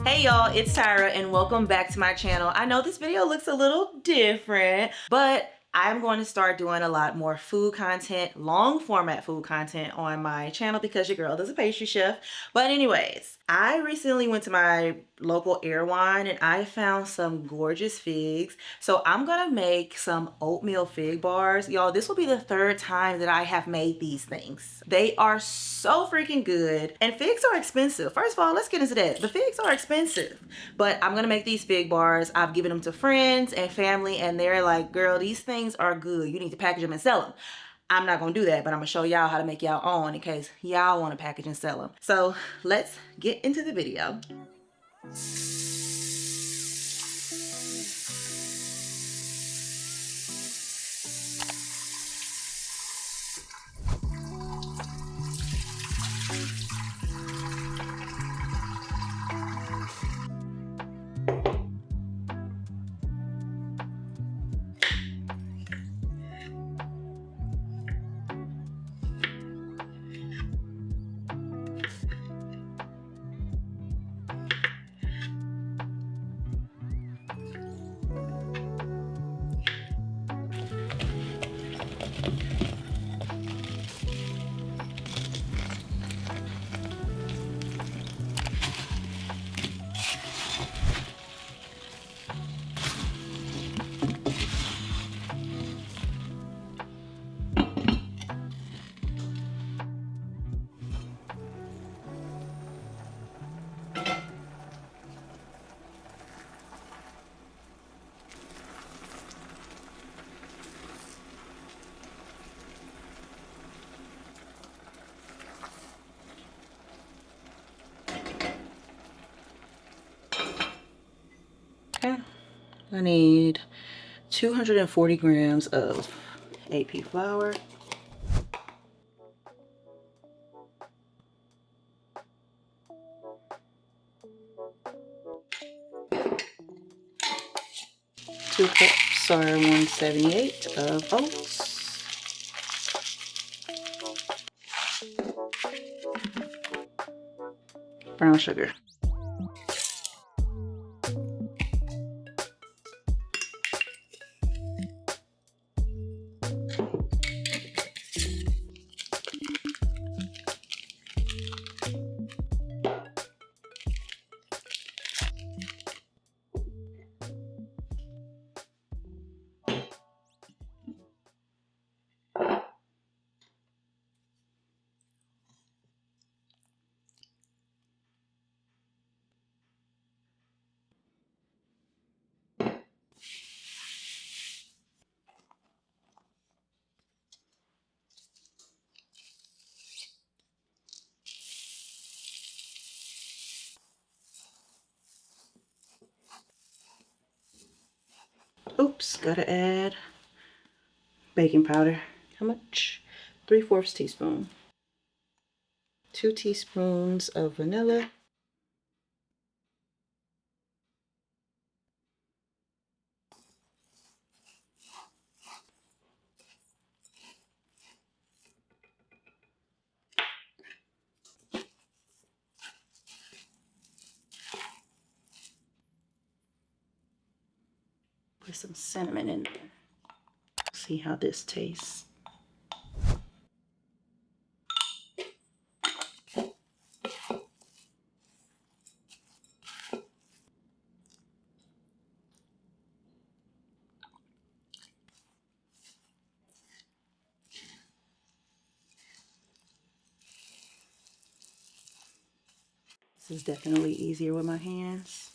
Hey y'all, it's Tyra and welcome back to my channel. I know this video looks a little different, but I'm going to start doing a lot more food content, long format food content on my channel because your girl is a pastry chef. But anyways, I recently went to my local Erewhon and I found some gorgeous figs. So I'm gonna make some oatmeal fig bars. Y'all, this will be the third time that I have made these things. They are so freaking good. And figs are expensive. First of all, let's get into that. The figs are expensive, but I'm gonna make these fig bars. I've given them to friends and family and they're like, girl, these things are good. You need to package them and sell them. I'm not gonna do that, but I'm gonna show y'all how to make y'all own in case y'all wanna package and sell them. So let's get into the video. Okay, I need 240 grams of AP flour, 2 cups or 178 of oats, brown sugar. Oops, gotta add baking powder. How much? 3/4 teaspoon. 2 teaspoons of vanilla. Put some cinnamon in there. See how this tastes. This is definitely easier with my hands.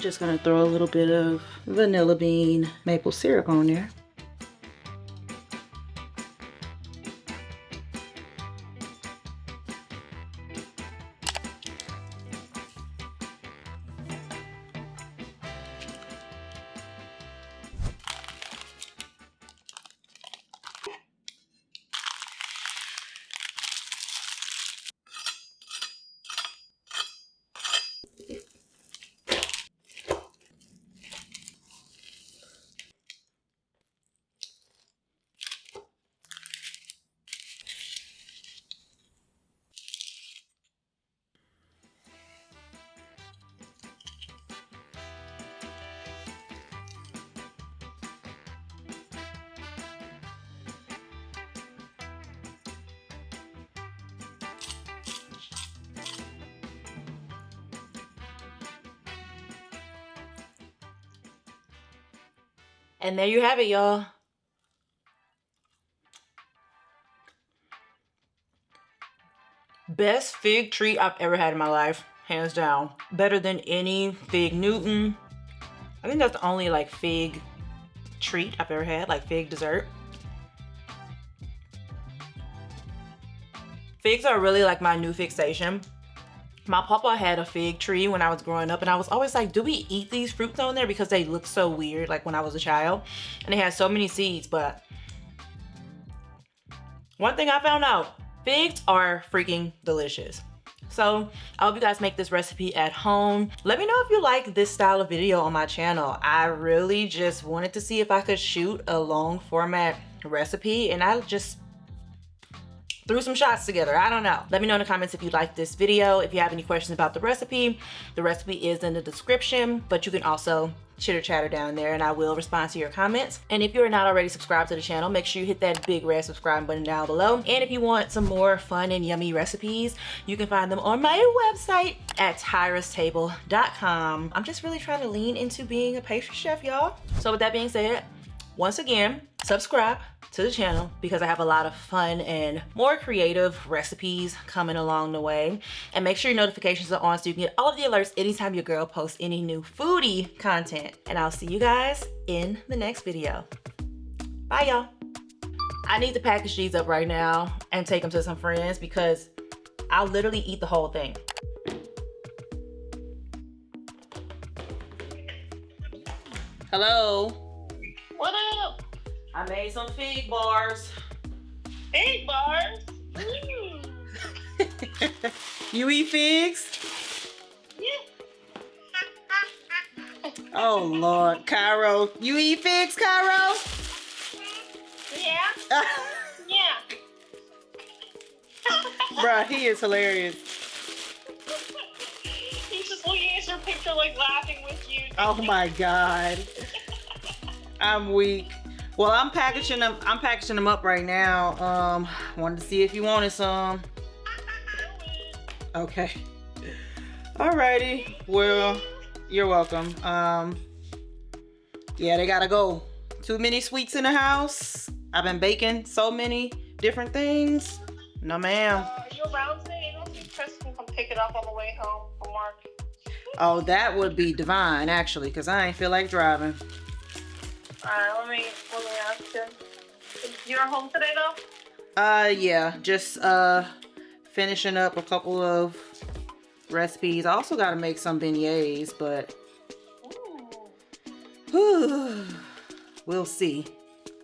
Just gonna throw a little bit of vanilla bean maple syrup on there. And there you have it, y'all. Best fig treat I've ever had in my life, hands down. Better than any fig Newton. I think that's the only like fig treat I've ever had, like fig dessert. Figs are really like my new fixation. My papa had a fig tree when I was growing up, and I was always like, do we eat these fruits on there? Because they look so weird, like when I was a child. And they had so many seeds, but one thing I found out, figs are freaking delicious. So I hope you guys make this recipe at home. Let me know if you like this style of video on my channel. I really just wanted to see if I could shoot a long format recipe, and I just threw some shots together. I don't know. Let me know in the comments if you like this video. If you have any questions about the recipe is in the description, but you can also chitter chatter down there and I will respond to your comments. And if you're not already subscribed to the channel, make sure you hit that big red subscribe button down below. And if you want some more fun and yummy recipes, you can find them on my website at tyrastable.com. I'm just really trying to lean into being a pastry chef, y'all. So with that being said, once again, subscribe to the channel because I have a lot of fun and more creative recipes coming along the way. And make sure your notifications are on so you can get all of the alerts anytime your girl posts any new foodie content. And I'll see you guys in the next video. Bye, y'all. I need to package these up right now and take them to some friends because I'll literally eat the whole thing. Hello. What up? I made some fig bars. Fig bars? Ooh. You eat figs? Yeah. Oh Lord, Cairo. You eat figs, Cairo? Yeah. Yeah. Bruh, he is hilarious. He's just looking at your picture like laughing with you. Oh my God. I'm weak. Well, I'm packaging them up right now. Wanted to see if you wanted some. Okay. Alrighty. Well, you're welcome. Yeah, they gotta go. Too many sweets in the house. I've been baking so many different things. No, ma'am. Are you around today? You don't think Chris can come pick it up on the way home from work? Oh, that would be divine, actually, because I ain't feel like driving. Alright, let me ask him. You're home today though? Yeah, just finishing up a couple of recipes. I also gotta make some beignets, but we'll see.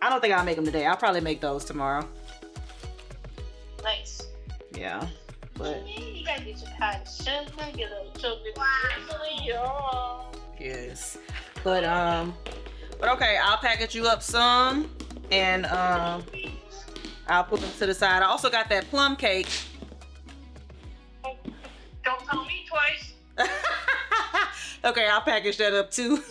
I don't think I'll make them today. I'll probably make those tomorrow. Nice. Yeah, but You gotta get your passion. Get a chocolate. yes, but okay, I'll package you up some, and I'll put them to the side. I also got that plum cake. Don't tell me twice. Okay, I'll package that up too.